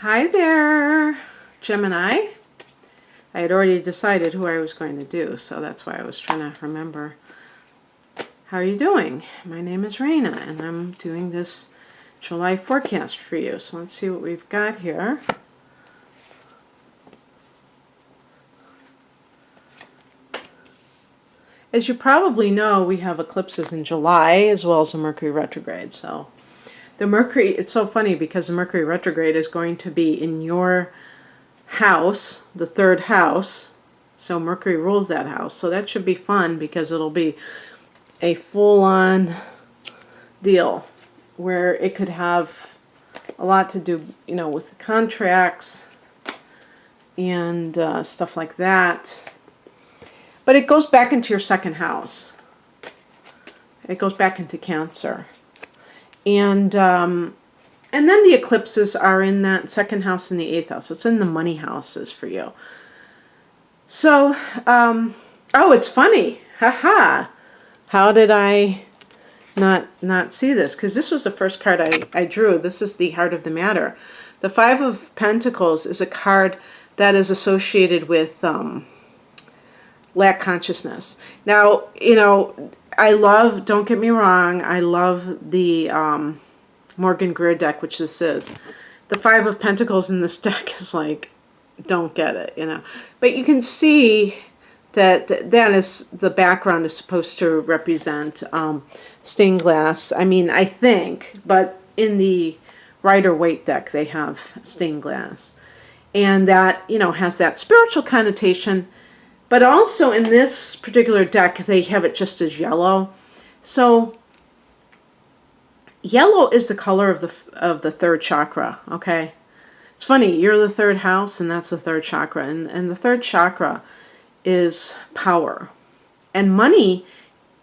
Hi there, Gemini. I had already decided who I was going to do, so that's why I was trying to remember. How are you doing? My name is Raina, and I'm doing this July forecast for you. So let's see what we've got here. As you probably know, we have eclipses in July as well as a Mercury retrograde. So the Mercury, it's so funny because the Mercury retrograde is going to be in your house, the third house. So Mercury rules that house. So that should be fun because it'll be a full-on deal where it could have a lot to do, you know, with the contracts and stuff like that. But it goes back into your second house. It goes back into Cancer. And then the eclipses are in that second house and the eighth house. It's in the money houses for you. So, oh, it's funny. Haha. How did I not see this? Because this was the first card I drew. This is the heart of the matter. The Five of Pentacles is a card that is associated with lack consciousness. Now, you know, I love, don't get me wrong, I love the Morgan Greer deck, which this is. The Five of Pentacles in this deck is like, don't get it, you know. But you can see that that is, the background is supposed to represent stained glass. I mean, I think, but in the Rider-Waite deck, they have stained glass. And that, you know, has that spiritual connotation. But also in this particular deck, they have it just as yellow. So yellow is the color of the third chakra, okay? It's funny, you're the third house and that's the third chakra. And the third chakra is power. And money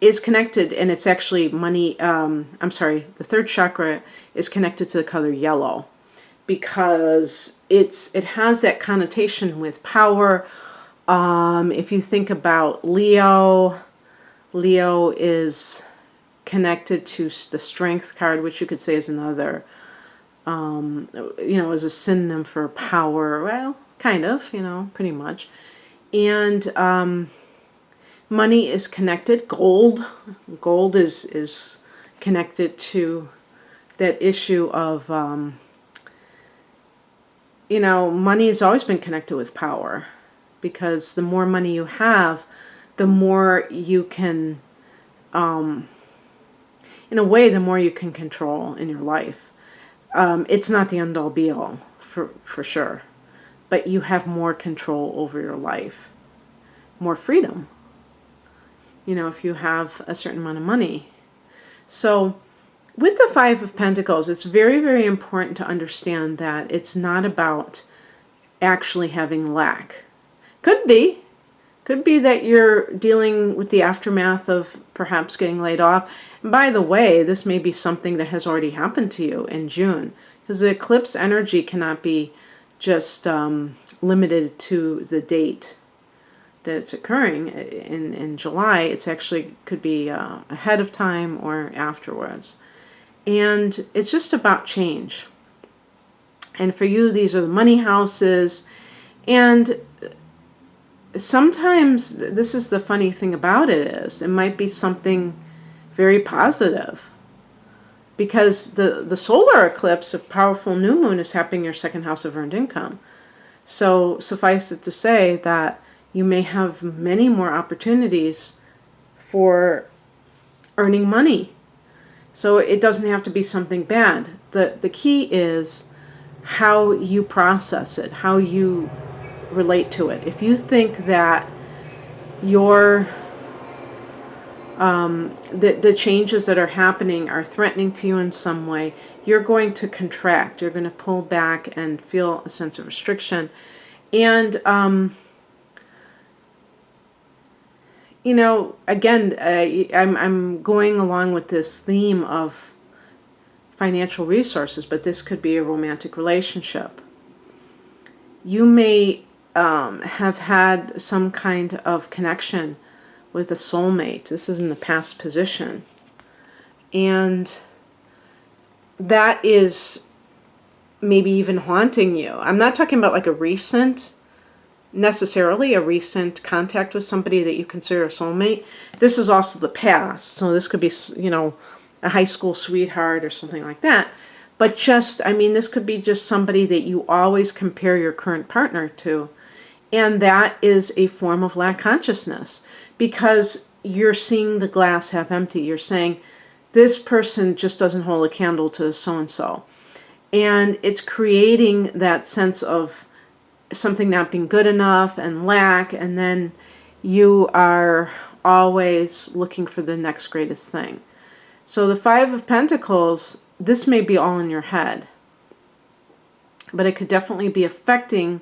is connected, and it's actually money, I'm sorry, the third chakra is connected to the color yellow because it has that connotation with power. If you think about Leo, Leo is connected to the Strength card, which you could say is another, you know, is a synonym for power. Well, kind of, you know, pretty much. And money is connected. Gold is connected to that issue of, you know, money has always been connected with power. Because the more money you have, the more you can, in a way, the more you can control in your life. It's not the end-all be-all, for sure. But you have more control over your life. More freedom. You know, if you have a certain amount of money. So, with the Five of Pentacles, it's very, very important to understand that it's not about actually having lack. Could be that you're dealing with the aftermath of perhaps getting laid off. And by the way, this may be something that has already happened to you in June, because the eclipse energy cannot be just limited to the date that it's occurring in July. It's actually could be ahead of time or afterwards. And it's just about change. And for you, these are the money houses. And sometimes, this is the funny thing about it, is it might be something very positive, because the solar eclipse of powerful new moon is happening in your second house of earned income. So suffice it to say that you may have many more opportunities for earning money. So it doesn't have to be something bad. The key is how you process it, how you relate to it. If you think that your the changes that are happening are threatening to you in some way, you're going to contract. You're going to pull back and feel a sense of restriction. And you know, again, I'm going along with this theme of financial resources, but this could be a romantic relationship. You may have had some kind of connection with a soulmate. This is in the past position. And that is maybe even haunting you. I'm not talking about like necessarily a recent contact with somebody that you consider a soulmate. This is also the past. So this could be, a high school sweetheart or something like that. But this could be just somebody that you always compare your current partner to. And that is a form of lack consciousness, because you're seeing the glass half empty. You're saying, this person just doesn't hold a candle to so-and-so. And it's creating that sense of something not being good enough and lack, and then you are always looking for the next greatest thing. So the Five of Pentacles, this may be all in your head, but it could definitely be affecting,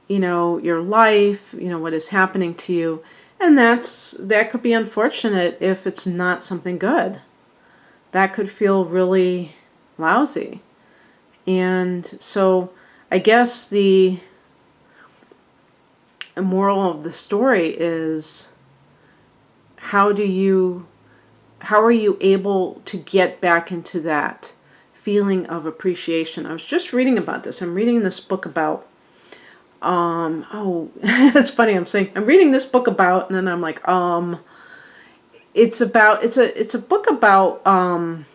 your life, what is happening to you. And that could be unfortunate if it's not something good. That could feel really lousy. And so I guess the moral of the story is, how are you able to get back into that feeling of appreciation? I was just reading about this. I'm reading this book about, it's funny, I'm reading this book about, and then I'm like, it's a book about,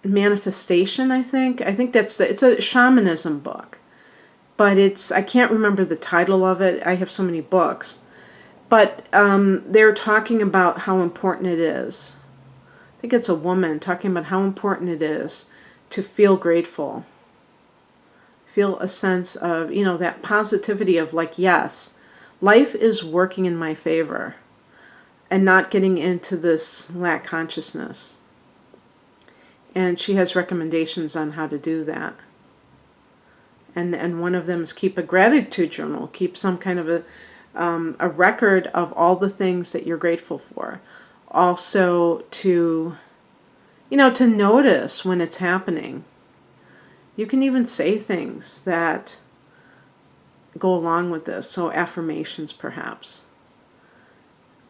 manifestation, I think. It's a shamanism book. But I can't remember the title of it. I have so many books. But they're talking about how important it is. I think it's a woman talking about how important it is to feel grateful. Feel a sense of, that positivity of like, yes, life is working in my favor. And not getting into this lack consciousness. And she has recommendations on how to do that. And one of them is keep a gratitude journal. Keep some kind of a record of all the things that you're grateful for. Also to notice when it's happening. You can even say things that go along with this. So affirmations, perhaps.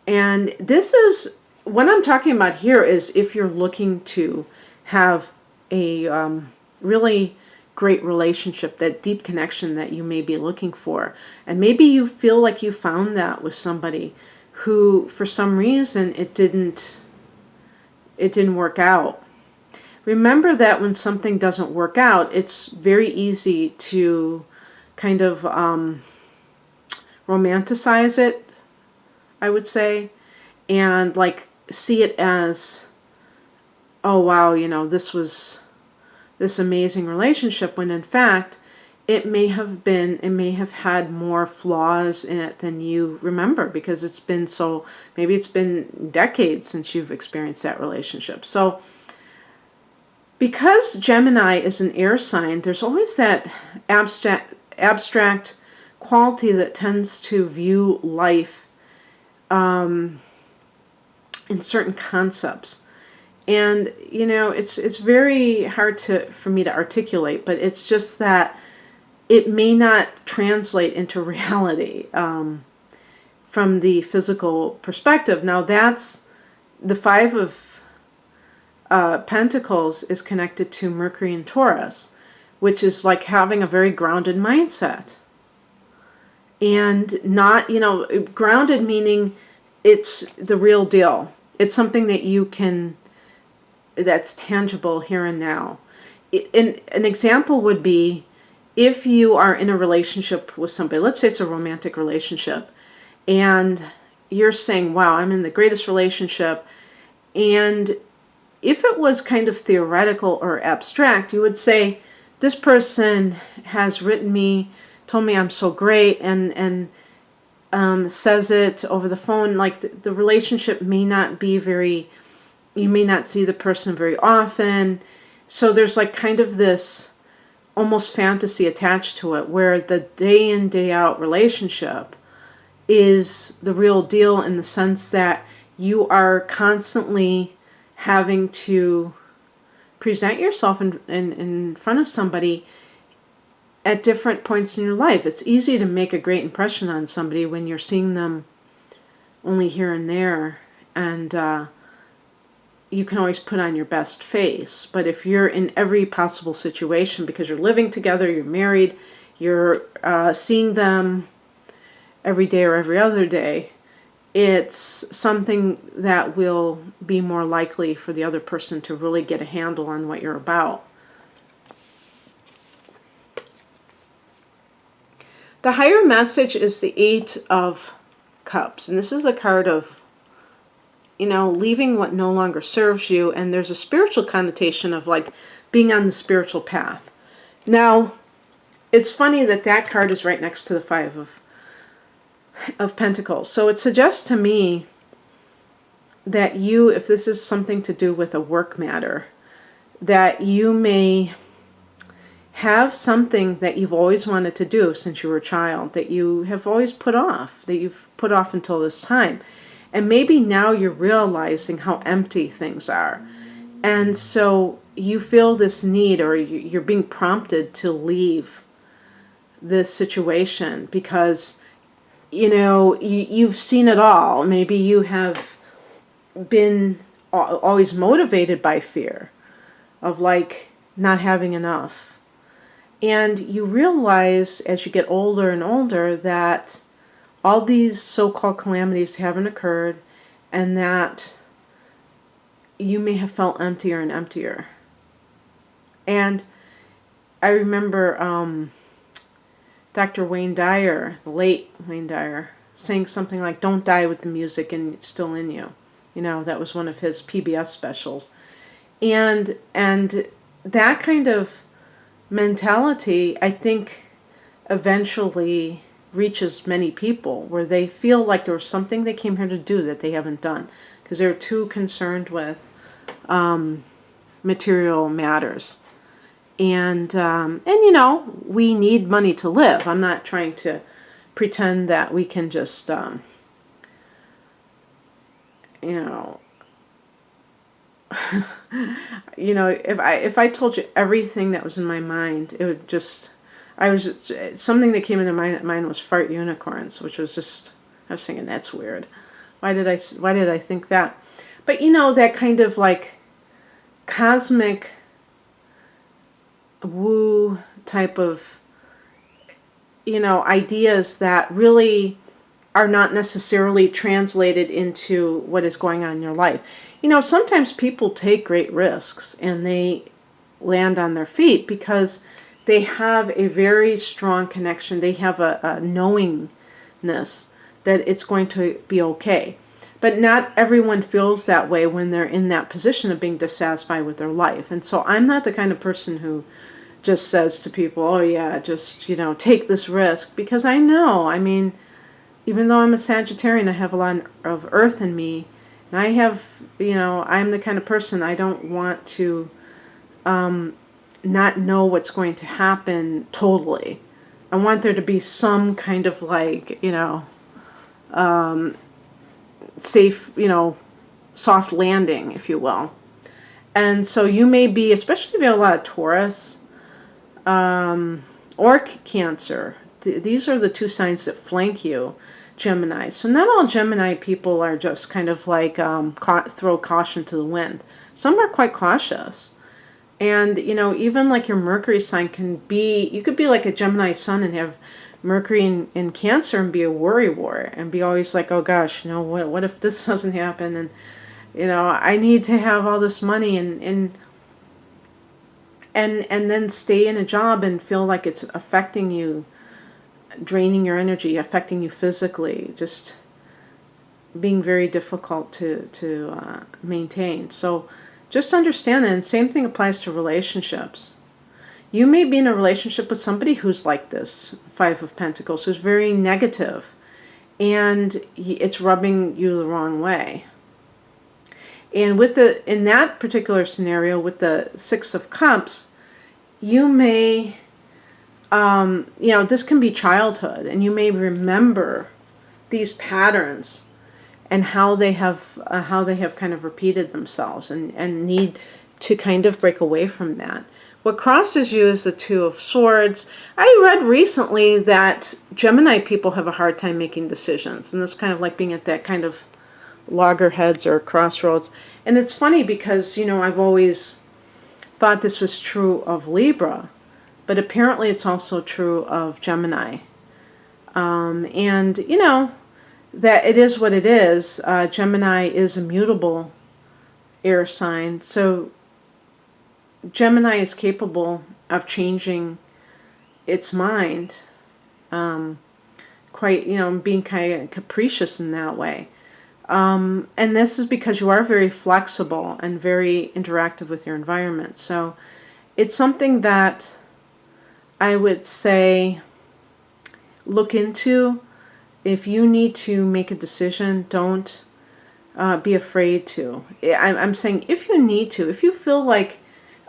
And this is, what I'm talking about here is if you're looking to have a really great relationship, that deep connection that you may be looking for. And maybe you feel like you found that with somebody who, for some reason, it didn't work out. Remember that when something doesn't work out, it's very easy to kind of romanticize it, I would say, and like see it as, oh wow, this was this amazing relationship, when in fact it may have had more flaws in it than you remember, because maybe it's been decades since you've experienced that relationship. So because Gemini is an air sign, there's always that abstract quality that tends to view life in certain concepts. And, it's very hard for me to articulate, but it's just that it may not translate into reality from the physical perspective. Now that's the Five of Pentacles is connected to Mercury and Taurus, which is like having a very grounded mindset. And not, grounded meaning it's the real deal. It's something that that's tangible here and now. An example would be if you are in a relationship with somebody, let's say it's a romantic relationship, and you're saying, wow, I'm in the greatest relationship. And if it was kind of theoretical or abstract, you would say, this person has written me, told me I'm so great, and says it over the phone. Like the relationship may not be you may not see the person very often. So there's like kind of this almost fantasy attached to it, where the day in, day out relationship is the real deal, in the sense that you are constantly having to present yourself in front of somebody at different points in your life. It's easy to make a great impression on somebody when you're seeing them only here and there. And you can always put on your best face. But if you're in every possible situation, because you're living together, you're married, you're seeing them every day or every other day, it's something that will be more likely for the other person to really get a handle on what you're about. The higher message is the Eight of Cups. And this is the card of, leaving what no longer serves you. And there's a spiritual connotation of like being on the spiritual path. Now, it's funny that that card is right next to the Five of Pentacles. So it suggests to me that you, if this is something to do with a work matter, that you may have something that you've always wanted to do since you were a child, that you have always put off, that you've put off until this time. And maybe now you're realizing how empty things are. And so you feel this need, or you're being prompted to leave this situation because, you've seen it all. Maybe you have been always motivated by fear of like not having enough. And you realize as you get older and older that all these so-called calamities haven't occurred, and that you may have felt emptier and emptier. And I remember Dr. Wayne Dyer, the late Wayne Dyer, saying something like, "Don't die with the music still in you." That was one of his PBS specials. And that kind of mentality, I think, eventually reaches many people where they feel like there was something they came here to do that they haven't done because they're too concerned with material matters. And we need money to live. I'm not trying to pretend that we can just, if I told you everything that was in my mind, it would just, something that came into my mind was fart unicorns, which was just, I was thinking, that's weird. Why did I think that? But that kind of like cosmic woo type of, ideas that really are not necessarily translated into what is going on in your life. Sometimes people take great risks and they land on their feet because they have a very strong connection. They have a knowingness that it's going to be okay. But not everyone feels that way when they're in that position of being dissatisfied with their life. And so I'm not the kind of person who just says to people, oh yeah, just, take this risk. Because I know, even though I'm a Sagittarian, I have a lot of earth in me. And I have, I'm the kind of person, I don't want to not know what's going to happen totally. I want there to be some kind of like, safe, soft landing, if you will. And so you may be, especially if you have a lot of Taurus or Cancer, these are the two signs that flank you, Gemini. So not all Gemini people are just kind of like throw caution to the wind. Some are quite cautious. And, even like your Mercury sign can be, you could be like a Gemini sun and have Mercury in Cancer and be a worrywart and be always like, oh gosh, what if this doesn't happen? And, I need to have all this money and then stay in a job and feel like it's affecting you, draining your energy, affecting you physically, just being very difficult to maintain. So just understand that, and same thing applies to relationships. You may be in a relationship with somebody who's like this, Five of Pentacles, who's very negative, and it's rubbing you the wrong way. And in that particular scenario, with the Six of Cups, you may, this can be childhood, and you may remember these patterns and how they have kind of repeated themselves, and need to kind of break away from that. What crosses you is the Two of Swords. I read recently that Gemini people have a hard time making decisions, and that's kind of like being at that kind of loggerheads or crossroads. And it's funny because, I've always thought this was true of Libra, but apparently it's also true of Gemini. And, that it is what it is. Gemini is a mutable air sign. So Gemini is capable of changing its mind, quite, being kind of capricious in that way. And this is because you are very flexible and very interactive with your environment. So it's something that I would say look into. If you need to make a decision, don't be afraid to. I'm saying if you need to, if you feel like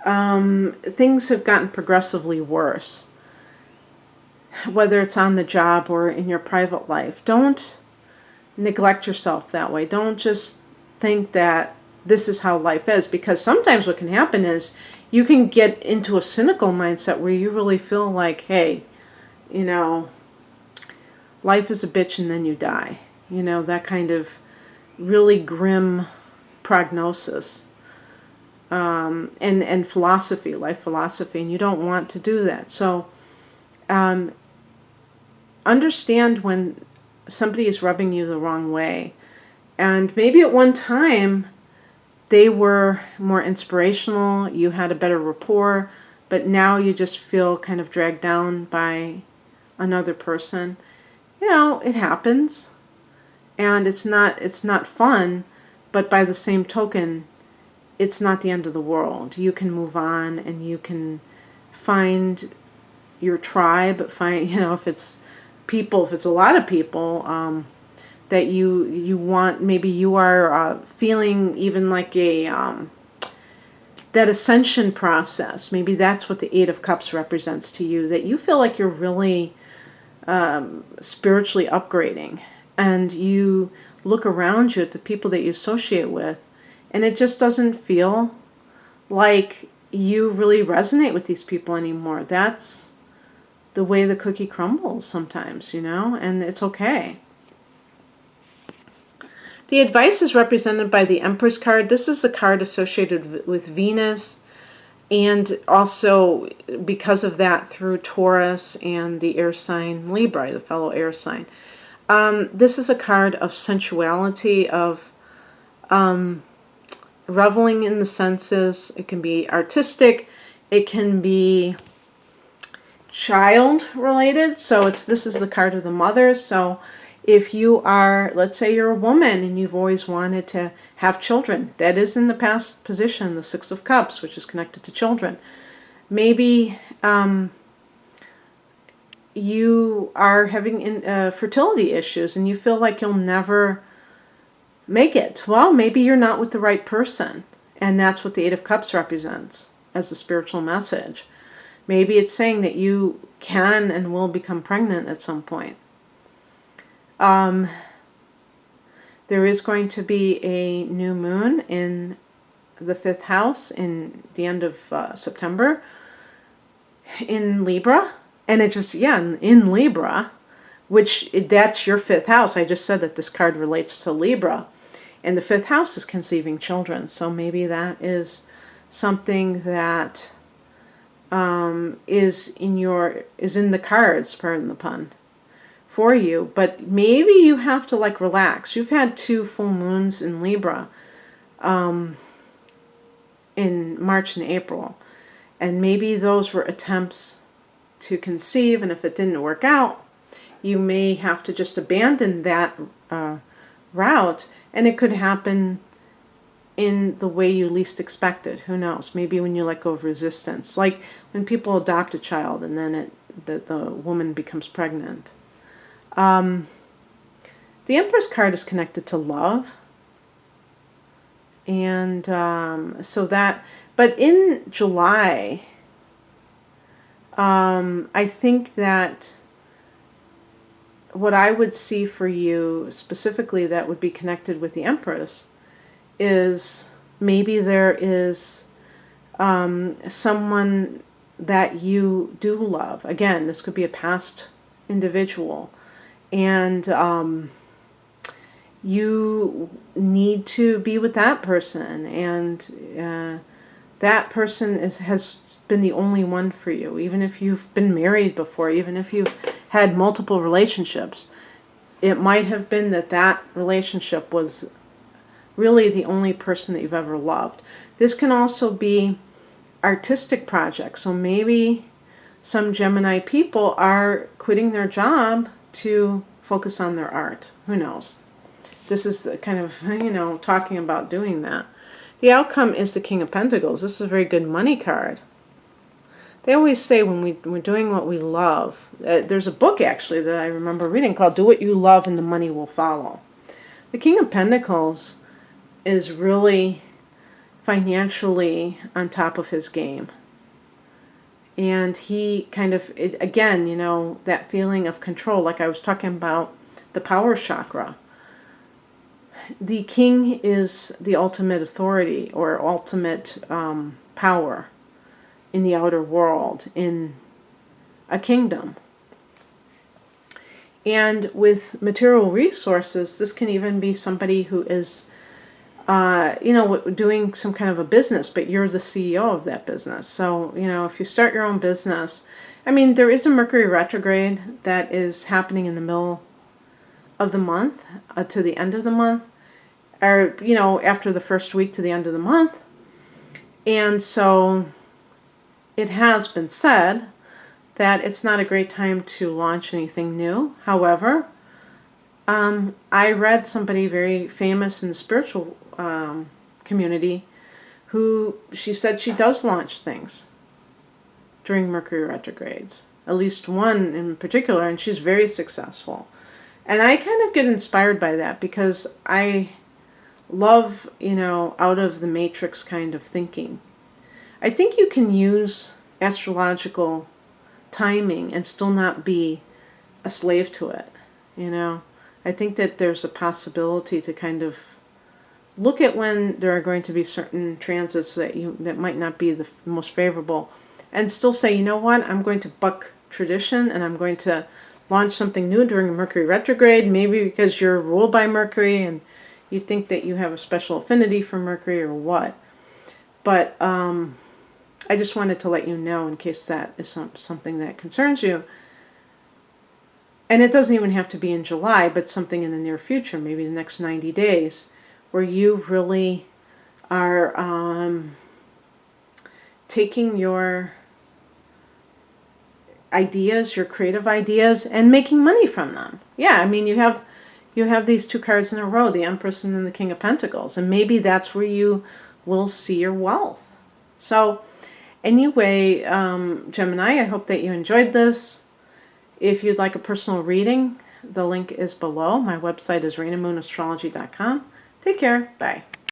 things have gotten progressively worse, whether it's on the job or in your private life, don't neglect yourself that way. Don't just think that this is how life is, because sometimes what can happen is you can get into a cynical mindset where you really feel like, hey, life is a bitch and then you die. That kind of really grim prognosis. And philosophy, life philosophy, and you don't want to do that. So understand when somebody is rubbing you the wrong way. And maybe at one time they were more inspirational, you had a better rapport, but now you just feel kind of dragged down by another person. It happens. And it's not fun, but by the same token, it's not the end of the world. You can move on and you can find your tribe, if it's people, if it's a lot of people that you want, maybe you are feeling even like that ascension process. Maybe that's what the Eight of Cups represents to you, that you feel like you're really spiritually upgrading, and you look around you at the people that you associate with, and it just doesn't feel like you really resonate with these people anymore. That's the way the cookie crumbles sometimes, and it's okay. The advice is represented by the Empress card. This is the card associated with Venus, and also because of that through Taurus and the air sign Libra, the fellow air sign. This is a card of sensuality, of reveling in the senses. It can be artistic, it can be child related. So this is the card of the mother. So if you are, let's say you're a woman and you've always wanted to have children, that is in the past position, the Six of Cups, which is connected to children. Maybe you are having fertility issues and you feel like you'll never make it. Well, maybe you're not with the right person, and that's what the Eight of Cups represents as a spiritual message. Maybe it's saying that you can and will become pregnant at some point. There is going to be a new moon in the 5th house in the end of September in Libra. And it just, in Libra, which that's your 5th house. I just said that this card relates to Libra. And the 5th house is conceiving children. So maybe that is something that is in the cards, pardon the pun, for you. But maybe you have to relax. You've had 2 full moons in Libra in March and April. And maybe those were attempts to conceive, and if it didn't work out, you may have to just abandon that route, and it could happen in the way you least expected. Who knows? Maybe when you let go of resistance, like when people adopt a child and then the woman becomes pregnant. The Empress card is connected to love, and but in July, I think that what I would see for you specifically that would be connected with the Empress is maybe there is someone that you do love. Again, this could be a past individual. And you need to be with that person, and that person has been the only one for you. Even if you've been married before, even if you've had multiple relationships, it might have been that that relationship was really the only person that you've ever loved. This can also be artistic projects. So maybe some Gemini people are quitting their job to focus on their art. Who knows? This is the kind of, talking about doing that. The outcome is the King of Pentacles. This is a very good money card. They always say when we're doing what we love, there's a book actually that I remember reading called Do What You Love and the Money Will Follow. The King of Pentacles is really financially on top of his game. And he kind of, again, that feeling of control, like I was talking about the power chakra. The king is the ultimate authority or ultimate power in the outer world, in a kingdom. And with material resources, this can even be somebody who is, doing some kind of a business, but you're the CEO of that business. So, if you start your own business, there is a Mercury retrograde that is happening in the middle of the month to the end of the month, or, after the first week to the end of the month. And so it has been said that it's not a great time to launch anything new. However, I read somebody very famous in the spiritual community who she said she does launch things during Mercury retrogrades, at least one in particular, and she's very successful. And I kind of get inspired by that because I love, out of the matrix kind of thinking. I think you can use astrological timing and still not be a slave to it, I think that there's a possibility to kind of look at when there are going to be certain transits that might not be the most favorable, and still say, you know what, I'm going to buck tradition and I'm going to launch something new during Mercury retrograde, maybe because you're ruled by Mercury and you think that you have a special affinity for Mercury or what. But I just wanted to let you know in case that is something that concerns you. And it doesn't even have to be in July, but something in the near future, maybe the next 90 days, where you really are taking your ideas, your creative ideas, and making money from them. Yeah, you have these two cards in a row, the Empress and then the King of Pentacles, and maybe that's where you will see your wealth. So anyway, Gemini, I hope that you enjoyed this. If you'd like a personal reading, the link is below. My website is reinamoon.astrology.com. Take care. Bye.